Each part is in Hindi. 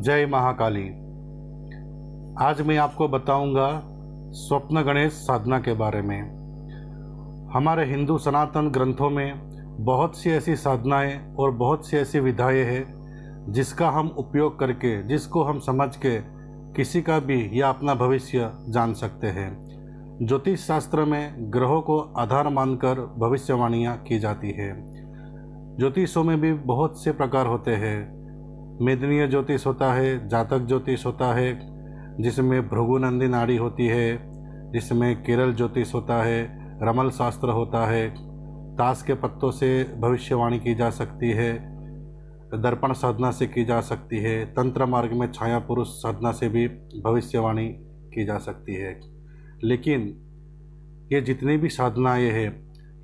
जय महाकाली। आज मैं आपको बताऊंगा स्वप्न गणेश साधना के बारे में। हमारे हिंदू सनातन ग्रंथों में बहुत सी ऐसी साधनाएं और बहुत सी ऐसी विधाएं हैं जिसका हम उपयोग करके, जिसको हम समझ के किसी का भी या अपना भविष्य जान सकते हैं। ज्योतिष शास्त्र में ग्रहों को आधार मानकर भविष्यवाणियाँ की जाती है। ज्योतिषों में भी बहुत से प्रकार होते हैं। मेदनीय ज्योतिष होता है, जातक ज्योतिष होता है, जिसमें भृगुनंदी नाड़ी होती है, जिसमें केरल ज्योतिष होता है, रमल शास्त्र होता है, ताश के पत्तों से भविष्यवाणी की जा सकती है, दर्पण साधना से की जा सकती है, तंत्र मार्ग में छाया पुरुष साधना से भी भविष्यवाणी की जा सकती है। लेकिन ये जितनी भी साधनाएँ हैं,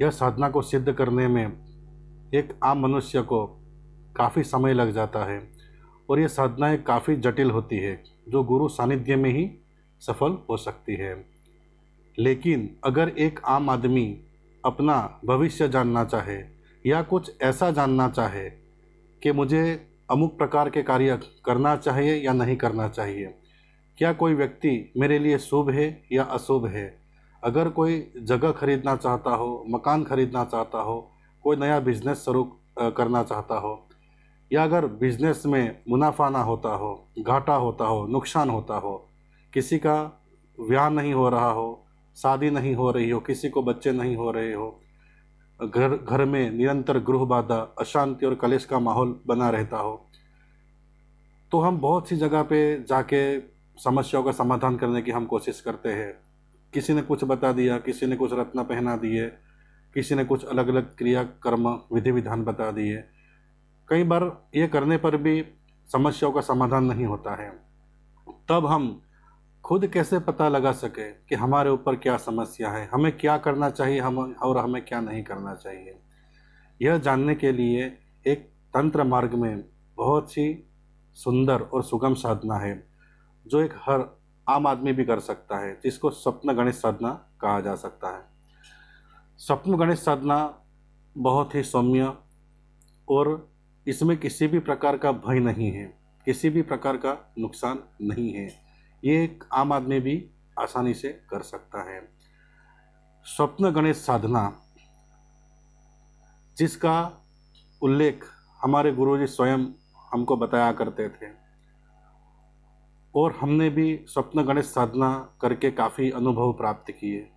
यह साधना को सिद्ध करने में एक आम मनुष्य को काफ़ी समय लग जाता है और ये साधनाएं काफ़ी जटिल होती है, जो गुरु सानिध्य में ही सफल हो सकती है। लेकिन अगर एक आम आदमी अपना भविष्य जानना चाहे या कुछ ऐसा जानना चाहे कि मुझे अमुक प्रकार के कार्य करना चाहिए या नहीं करना चाहिए, क्या कोई व्यक्ति मेरे लिए शुभ है या अशुभ है, अगर कोई जगह खरीदना चाहता हो, मकान खरीदना चाहता हो, कोई नया बिजनेस शुरू करना चाहता हो, या अगर बिजनेस में मुनाफा ना होता हो, घाटा होता हो, नुकसान होता हो, किसी का ब्याह नहीं हो रहा हो, शादी नहीं हो रही हो, किसी को बच्चे नहीं हो रहे हो, घर में निरंतर गृह बाधा, अशांति और कलेश का माहौल बना रहता हो, तो हम बहुत सी जगह पे जाके समस्याओं का समाधान करने की हम कोशिश करते हैं। किसी ने कुछ बता दिया, किसी ने कुछ रत्न पहना दिए, किसी ने कुछ अलग अलग क्रिया कर्म विधि विधान बता दिए। कई बार ये करने पर भी समस्याओं का समाधान नहीं होता है। तब हम खुद कैसे पता लगा सके कि हमारे ऊपर क्या समस्या है, हमें क्या करना चाहिए और हमें क्या नहीं करना चाहिए। यह जानने के लिए एक तंत्र मार्ग में बहुत सी सुंदर और सुगम साधना है, जो एक हर आम आदमी भी कर सकता है, जिसको स्वप्न गणेश साधना कहा जा सकता है। स्वप्न गणेश साधना बहुत ही सौम्य और इसमें किसी भी प्रकार का भय नहीं है, किसी भी प्रकार का नुकसान नहीं है। ये एक आम आदमी भी आसानी से कर सकता है। स्वप्न गणेश साधना, जिसका उल्लेख हमारे गुरुजी स्वयं हमको बताया करते थे और हमने भी स्वप्न गणेश साधना करके काफ़ी अनुभव प्राप्त किए।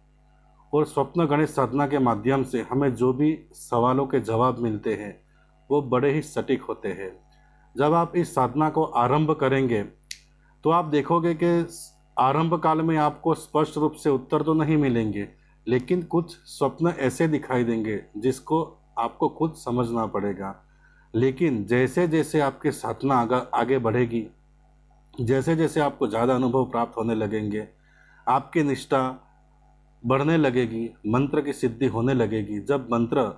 और स्वप्न गणेश साधना के माध्यम से हमें जो भी सवालों के जवाब मिलते हैं वो बड़े ही सटीक होते हैं। जब आप इस साधना को आरंभ करेंगे तो आप देखोगे कि आरंभ काल में आपको स्पष्ट रूप से उत्तर तो नहीं मिलेंगे, लेकिन कुछ स्वप्न ऐसे दिखाई देंगे जिसको आपको खुद समझना पड़ेगा। लेकिन जैसे जैसे आपकी साधना आगे बढ़ेगी, जैसे जैसे आपको ज़्यादा अनुभव प्राप्त होने लगेंगे, आपकी निष्ठा बढ़ने लगेगी, मंत्र की सिद्धि होने लगेगी। जब मंत्र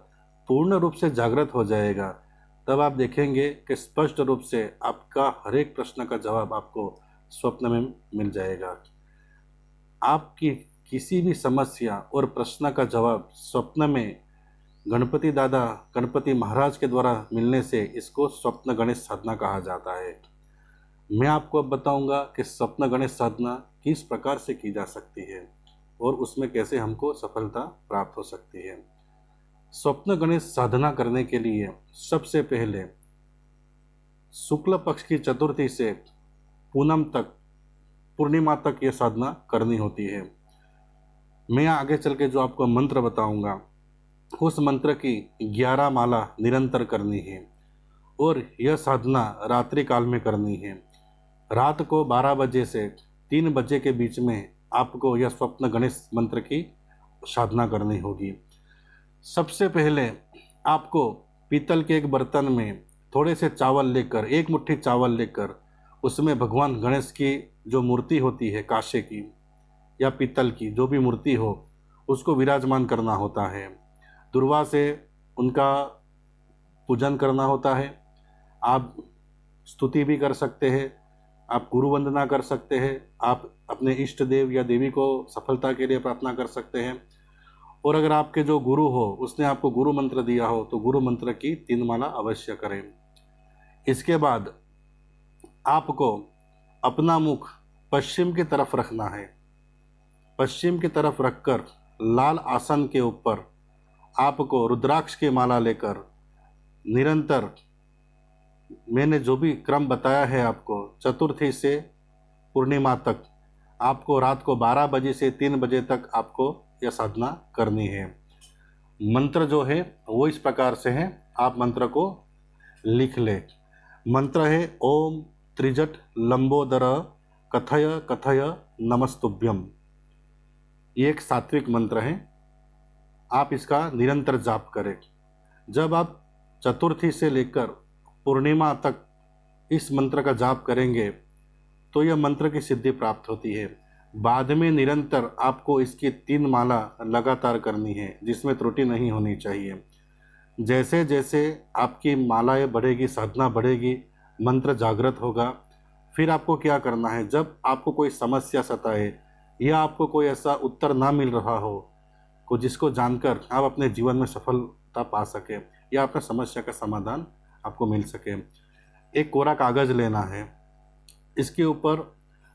पूर्ण रूप से जागृत हो जाएगा, तब आप देखेंगे कि स्पष्ट रूप से आपका हर एक प्रश्न का जवाब आपको स्वप्न में मिल जाएगा। आपकी किसी भी समस्या और प्रश्न का जवाब स्वप्न में गणपति दादा, गणपति महाराज के द्वारा मिलने से इसको स्वप्न गणेश साधना कहा जाता है। मैं आपको अब बताऊंगा कि स्वप्न गणेश साधना किस प्रकार से की जा सकती है और उसमें कैसे हमको सफलता प्राप्त हो सकती है। स्वप्न गणेश साधना करने के लिए सबसे पहले शुक्ल पक्ष की चतुर्थी से पूनम तक, पूर्णिमा तक ये साधना करनी होती है। मैं आगे चल के जो आपको मंत्र बताऊंगा, उस मंत्र की 11 माला निरंतर करनी है और यह साधना रात्रि काल में करनी है। रात को 12 बजे से 3 बजे के बीच में आपको यह स्वप्न गणेश मंत्र की साधना करनी होगी। सबसे पहले आपको पीतल के एक बर्तन में थोड़े से चावल लेकर, एक मुट्ठी चावल लेकर, उसमें भगवान गणेश की जो मूर्ति होती है, कांसे की या पीतल की जो भी मूर्ति हो, उसको विराजमान करना होता है। दुर्वा से उनका पूजन करना होता है। आप स्तुति भी कर सकते हैं, आप गुरु वंदना कर सकते हैं, आप अपने इष्ट देव या देवी को सफलता के लिए प्रार्थना कर सकते हैं। और अगर आपके जो गुरु हो उसने आपको गुरु मंत्र दिया हो तो गुरु मंत्र की 3 माला अवश्य करें। इसके बाद आपको अपना मुख पश्चिम की तरफ रखना है। पश्चिम की तरफ रखकर लाल आसन के ऊपर आपको रुद्राक्ष की माला लेकर निरंतर मैंने जो भी क्रम बताया है आपको, चतुर्थी से पूर्णिमा तक आपको रात को 12 बजे से 3 बजे तक आपको यह साधना करनी है। मंत्र जो है वो इस प्रकार से है, आप मंत्र को लिख ले। मंत्र है ओम त्रिजट लंबोदर कथय कथय नमस्तुभ्यम। ये एक सात्विक मंत्र है, आप इसका निरंतर जाप करें। जब आप चतुर्थी से लेकर पूर्णिमा तक इस मंत्र का जाप करेंगे तो यह मंत्र की सिद्धि प्राप्त होती है। बाद में निरंतर आपको इसकी 3 माला लगातार करनी है, जिसमें त्रुटि नहीं होनी चाहिए। जैसे जैसे आपकी मालाएं बढ़ेगी, साधना बढ़ेगी, मंत्र जागृत होगा। फिर आपको क्या करना है, जब आपको कोई समस्या सताए या आपको कोई ऐसा उत्तर ना मिल रहा हो को जिसको जानकर आप अपने जीवन में सफलता पा सके या अपने समस्या का समाधान आपको मिल सके, एक कोरा कागज़ लेना है। इसके ऊपर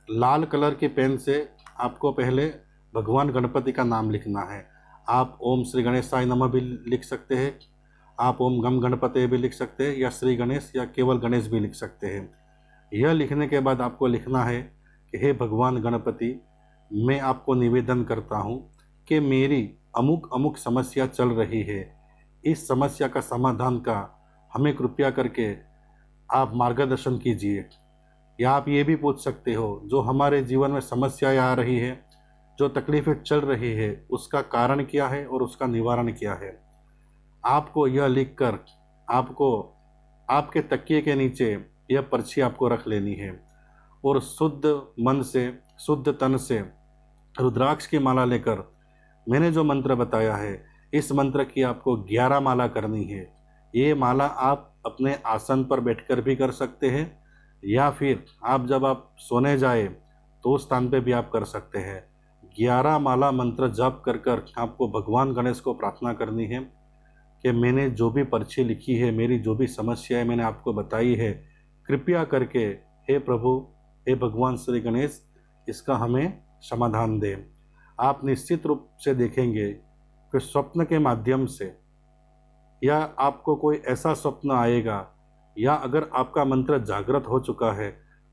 लाल कलर के पेन से आपको पहले भगवान गणपति का नाम लिखना है। आप ओम श्री गणेशाय नमः भी लिख सकते हैं, आप ओम गम गणपते भी लिख सकते हैं, या श्री गणेश या केवल गणेश भी लिख सकते हैं। यह लिखने के बाद आपको लिखना है कि हे भगवान गणपति, मैं आपको निवेदन करता हूँ कि मेरी अमुक अमुक समस्या चल रही है, इस समस्या का समाधान का हमें कृपया करके आप मार्गदर्शन कीजिए। या आप ये भी पूछ सकते हो, जो हमारे जीवन में समस्याएं आ रही है, जो तकलीफ़ें चल रही है, उसका कारण क्या है और उसका निवारण क्या है। आपको यह लिखकर आपको आपके तकिए के नीचे यह पर्ची आपको रख लेनी है और शुद्ध मन से, शुद्ध तन से रुद्राक्ष की माला लेकर मैंने जो मंत्र बताया है, इस मंत्र की आपको 11 माला करनी है। ये माला आप अपने आसन पर बैठकर भी कर सकते हैं, या फिर आप जब आप सोने जाए तो उस स्थान पे भी आप कर सकते हैं। 11 माला मंत्र जप कर कर आपको भगवान गणेश को प्रार्थना करनी है कि मैंने जो भी पर्ची लिखी है, मेरी जो भी समस्या है मैंने आपको बताई है, कृपया करके हे प्रभु, हे भगवान श्री गणेश, इसका हमें समाधान दें। आप निश्चित रूप से देखेंगे कि स्वप्न के माध्यम से या आपको कोई ऐसा स्वप्न आएगा, या अगर आपका मंत्र जागृत हो चुका है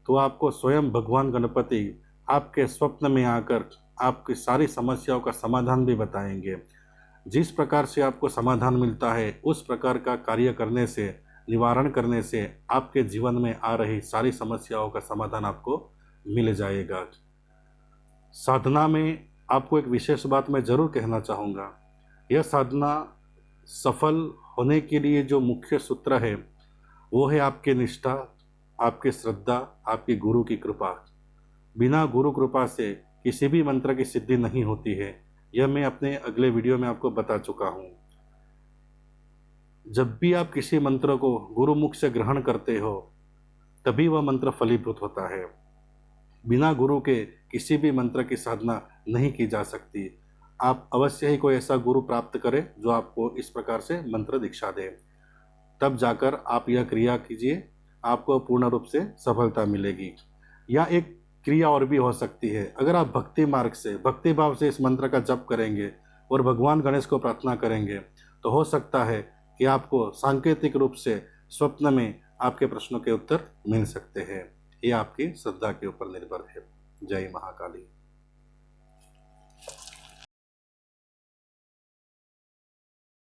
तो आपको स्वयं भगवान गणपति आपके स्वप्न में आकर आपकी सारी समस्याओं का समाधान भी बताएंगे। जिस प्रकार से आपको समाधान मिलता है, उस प्रकार का कार्य करने से, निवारण करने से आपके जीवन में आ रही सारी समस्याओं का समाधान आपको मिल जाएगा। साधना में आपको एक विशेष बात मैं ज़रूर कहना चाहूँगा। यह साधना सफल होने के लिए जो मुख्य सूत्र है वो है आपकी निष्ठा, आपकी श्रद्धा, आपकी गुरु की कृपा। बिना गुरु कृपा से किसी भी मंत्र की सिद्धि नहीं होती है। यह मैं अपने अगले वीडियो में आपको बता चुका हूँ। जब भी आप किसी मंत्र को गुरु मुख से ग्रहण करते हो तभी वह मंत्र फलीभूत होता है। बिना गुरु के किसी भी मंत्र की साधना नहीं की जा सकती। आप अवश्य ही कोई ऐसा गुरु प्राप्त करें जो आपको इस प्रकार से मंत्र दीक्षा दे, तब जाकर आप यह क्रिया कीजिए, आपको पूर्ण रूप से सफलता मिलेगी। या एक क्रिया और भी हो सकती है, अगर आप भक्ति मार्ग से, भक्ति भाव से इस मंत्र का जप करेंगे और भगवान गणेश को प्रार्थना करेंगे तो हो सकता है कि आपको सांकेतिक रूप से स्वप्न में आपके प्रश्नों के उत्तर मिल सकते हैं। ये आपकी श्रद्धा के ऊपर निर्भर है। जय महाकाली।